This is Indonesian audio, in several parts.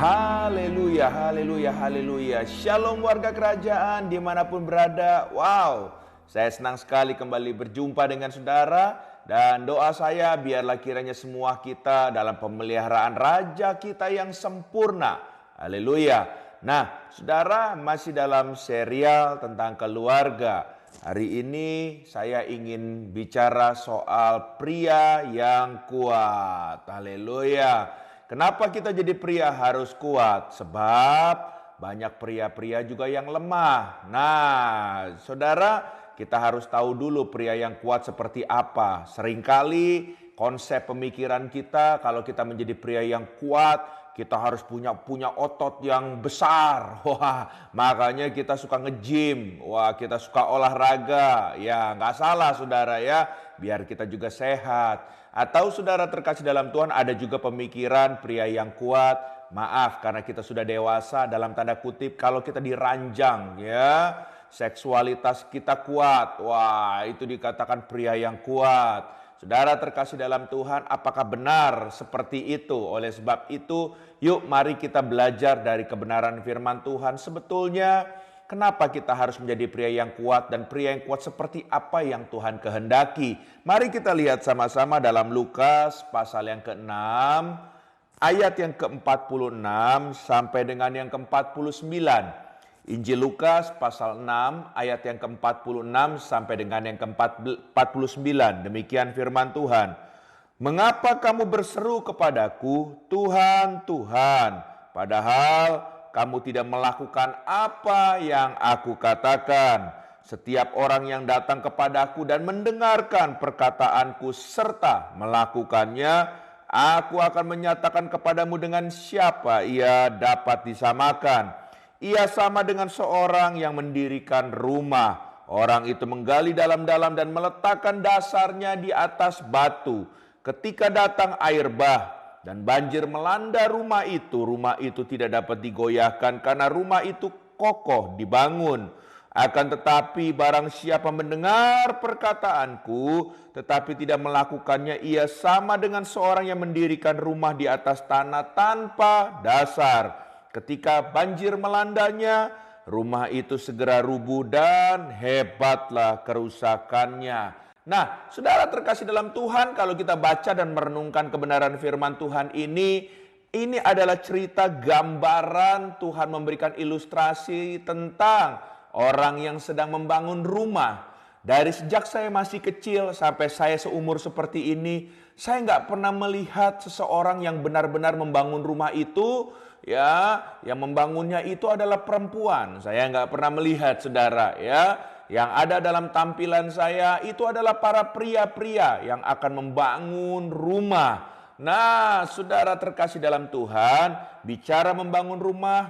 Haleluya, haleluya, haleluya. Shalom warga kerajaan dimanapun berada. Wow, saya senang sekali kembali berjumpa dengan saudara. Dan doa saya biarlah kiranya semua kita dalam pemeliharaan Raja kita yang sempurna. Haleluya. Nah, saudara masih dalam serial tentang keluarga. Hari ini saya ingin bicara soal pria yang kuat. Haleluya. Kenapa kita jadi pria harus kuat? Sebab banyak pria-pria juga yang lemah. Nah, saudara, kita harus tahu dulu pria yang kuat seperti apa. Seringkali konsep pemikiran kita kalau kita menjadi pria yang kuat, kita harus punya otot yang besar. Wah, makanya kita suka nge-gym. Wah, kita suka olahraga. Ya, nggak salah saudara ya. Biar kita juga sehat. Atau saudara terkasih dalam Tuhan, ada juga pemikiran pria yang kuat. Maaf karena kita sudah dewasa, dalam tanda kutip kalau kita diranjang ya. Seksualitas kita kuat. Wah, itu dikatakan pria yang kuat. Saudara terkasih dalam Tuhan, apakah benar seperti itu? Oleh sebab itu, yuk mari kita belajar dari kebenaran firman Tuhan. Sebetulnya kenapa kita harus menjadi pria yang kuat, dan pria yang kuat seperti apa yang Tuhan kehendaki? Mari kita lihat sama-sama dalam Lukas pasal yang ke-6, ayat yang ke-46 sampai dengan yang ke-49. Injil Lukas pasal 6 ayat yang ke-46 sampai dengan yang ke-49. Demikian firman Tuhan. Mengapa kamu berseru kepadaku, Tuhan, Tuhan, padahal kamu tidak melakukan apa yang aku katakan? Setiap orang yang datang kepadaku dan mendengarkan perkataanku serta melakukannya, aku akan menyatakan kepadamu dengan siapa ia dapat disamakan. Ia sama dengan seorang yang mendirikan rumah. Orang itu menggali dalam-dalam dan meletakkan dasarnya di atas batu. Ketika datang air bah dan banjir melanda rumah itu tidak dapat digoyahkan karena rumah itu kokoh dibangun. Akan tetapi barang siapa mendengar perkataanku tetapi tidak melakukannya, ia sama dengan seorang yang mendirikan rumah di atas tanah tanpa dasar. Ketika banjir melandanya, rumah itu segera rubuh dan hebatlah kerusakannya. Nah, saudara terkasih dalam Tuhan, kalau kita baca dan merenungkan kebenaran firman Tuhan ini adalah cerita gambaran Tuhan memberikan ilustrasi tentang orang yang sedang membangun rumah. Dari sejak saya masih kecil sampai saya seumur seperti ini, saya nggak pernah melihat seseorang yang benar-benar membangun rumah itu, ya, yang membangunnya itu adalah perempuan. Saya nggak pernah melihat, saudara, ya. Yang ada dalam tampilan saya itu adalah para pria-pria yang akan membangun rumah. Nah, saudara terkasih dalam Tuhan, bicara membangun rumah,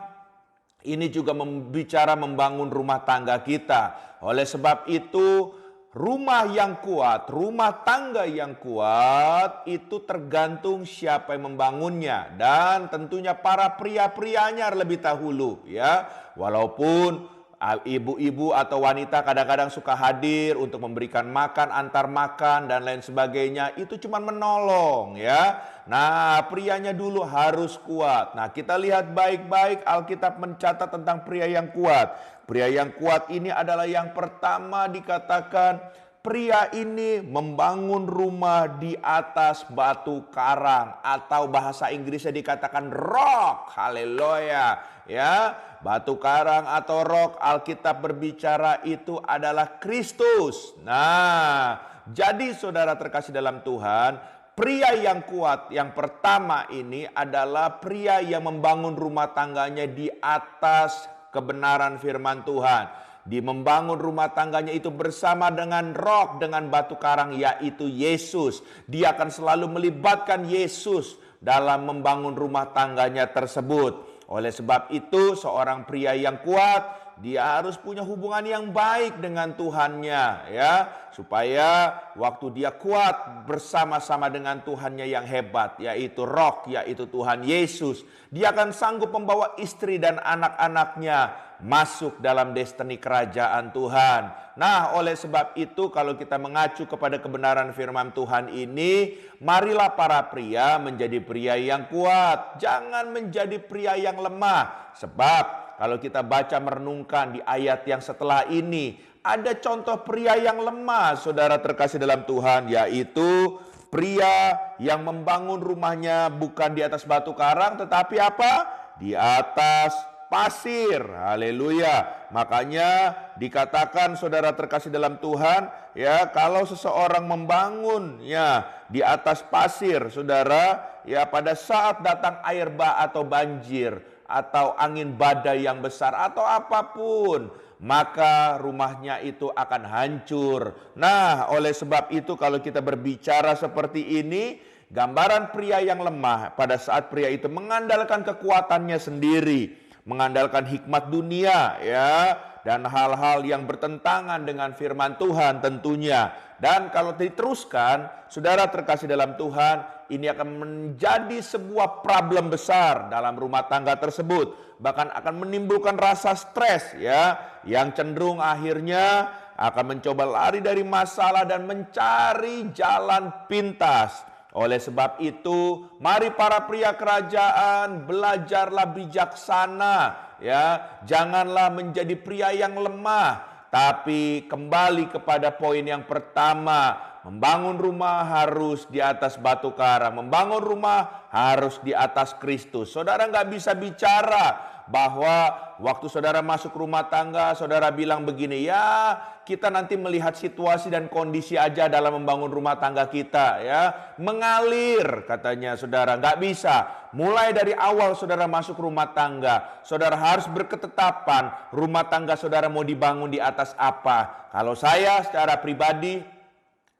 ini juga bicara membangun rumah tangga kita. Oleh sebab itu, rumah yang kuat, rumah tangga yang kuat itu tergantung siapa yang membangunnya, dan tentunya para pria-prianya lebih dahulu ya. Walaupun ibu-ibu atau wanita kadang-kadang suka hadir untuk memberikan makan, antar makan dan lain sebagainya, itu cuma menolong ya. Nah, prianya dulu harus kuat. Nah, kita lihat baik-baik Alkitab mencatat tentang pria yang kuat. Pria yang kuat ini adalah yang pertama dikatakan pria ini membangun rumah di atas batu karang, atau bahasa Inggrisnya dikatakan rock. Haleluya. Ya, batu karang atau rock, Alkitab berbicara itu adalah Kristus. Nah, jadi saudara terkasih dalam Tuhan, pria yang kuat yang pertama ini adalah pria yang membangun rumah tangganya di atas kebenaran firman Tuhan. Di membangun rumah tangganya itu bersama dengan rock, dengan batu karang, yaitu Yesus. Dia akan selalu melibatkan Yesus dalam membangun rumah tangganya tersebut. Oleh sebab itu, seorang pria yang kuat, dia harus punya hubungan yang baik dengan Tuhannya ya, supaya waktu dia kuat bersama-sama dengan Tuhannya yang hebat, yaitu rock, yaitu Tuhan Yesus, dia akan sanggup membawa istri dan anak-anaknya masuk dalam destiny kerajaan Tuhan. Nah, oleh sebab itu kalau kita mengacu kepada kebenaran firman Tuhan ini, marilah para pria menjadi pria yang kuat, jangan menjadi pria yang lemah. Sebab kalau kita baca merenungkan di ayat yang setelah ini, ada contoh pria yang lemah, saudara terkasih dalam Tuhan, yaitu pria yang membangun rumahnya bukan di atas batu karang, tetapi apa? Di atas pasir. Haleluya. Makanya dikatakan, saudara terkasih dalam Tuhan, ya, kalau seseorang membangun ya di atas pasir, saudara, ya, pada saat datang air bah atau banjir atau angin badai yang besar atau apapun, maka rumahnya itu akan hancur. Nah, oleh sebab itu kalau kita berbicara seperti ini, gambaran pria yang lemah pada saat pria itu mengandalkan kekuatannya sendiri, mengandalkan hikmat dunia, ya, dan hal-hal yang bertentangan dengan firman Tuhan tentunya. Dan kalau diteruskan, saudara terkasih dalam Tuhan, ini akan menjadi sebuah problem besar dalam rumah tangga tersebut. Bahkan akan menimbulkan rasa stres, ya, yang cenderung akhirnya akan mencoba lari dari masalah dan mencari jalan pintas. Oleh sebab itu, mari para pria kerajaan belajarlah bijaksana, ya. Janganlah menjadi pria yang lemah, tapi kembali kepada poin yang pertama, membangun rumah harus di atas batu karang, membangun rumah harus di atas Kristus. Saudara nggak bisa bicara bahwa waktu saudara masuk rumah tangga, saudara bilang begini, ya kita nanti melihat situasi dan kondisi aja dalam membangun rumah tangga kita, ya. Mengalir katanya saudara, nggak bisa. Mulai dari awal saudara masuk rumah tangga, saudara harus berketetapan rumah tangga saudara mau dibangun di atas apa. Kalau saya secara pribadi,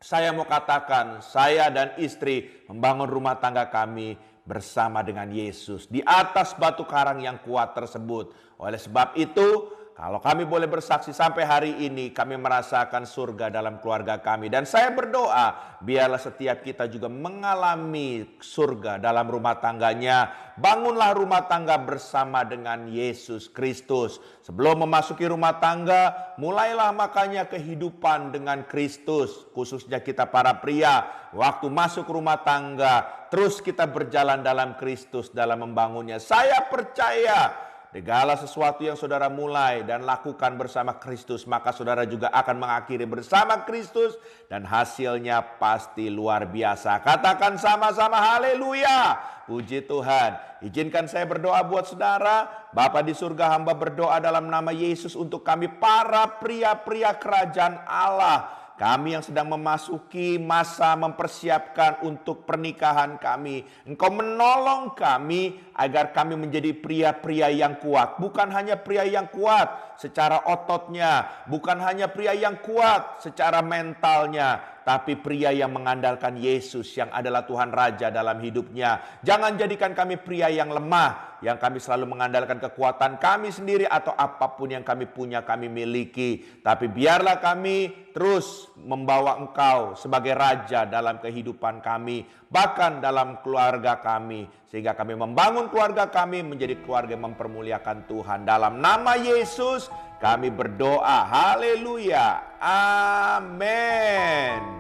saya mau katakan, saya dan istri membangun rumah tangga kami bersama dengan Yesus di atas batu karang yang kuat tersebut. Oleh sebab itu, kalau kami boleh bersaksi sampai hari ini, kami merasakan surga dalam keluarga kami. Dan saya berdoa, biarlah setiap kita juga mengalami surga dalam rumah tangganya. Bangunlah rumah tangga bersama dengan Yesus Kristus. Sebelum memasuki rumah tangga, mulailah makanya kehidupan dengan Kristus. Khususnya kita para pria, waktu masuk rumah tangga, terus kita berjalan dalam Kristus dalam membangunnya. Saya percaya segala sesuatu yang saudara mulai dan lakukan bersama Kristus, maka saudara juga akan mengakhiri bersama Kristus dan hasilnya pasti luar biasa. Katakan sama-sama haleluya. Puji Tuhan. Izinkan saya berdoa buat saudara. Bapa di surga, hamba berdoa dalam nama Yesus untuk kami para pria-pria kerajaan Allah. Kami yang sedang memasuki masa mempersiapkan untuk pernikahan kami. Engkau menolong kami agar kami menjadi pria-pria yang kuat. Bukan hanya pria yang kuat secara ototnya. Bukan hanya pria yang kuat secara mentalnya. Tapi pria yang mengandalkan Yesus yang adalah Tuhan Raja dalam hidupnya. Jangan jadikan kami pria yang lemah, yang kami selalu mengandalkan kekuatan kami sendiri atau apapun yang kami punya kami miliki. Tapi biarlah kami terus membawa Engkau sebagai Raja dalam kehidupan kami, bahkan dalam keluarga kami, sehingga kami membangun keluarga kami menjadi keluarga yang mempermuliakan Tuhan. Dalam nama Yesus kami berdoa, haleluya, amin.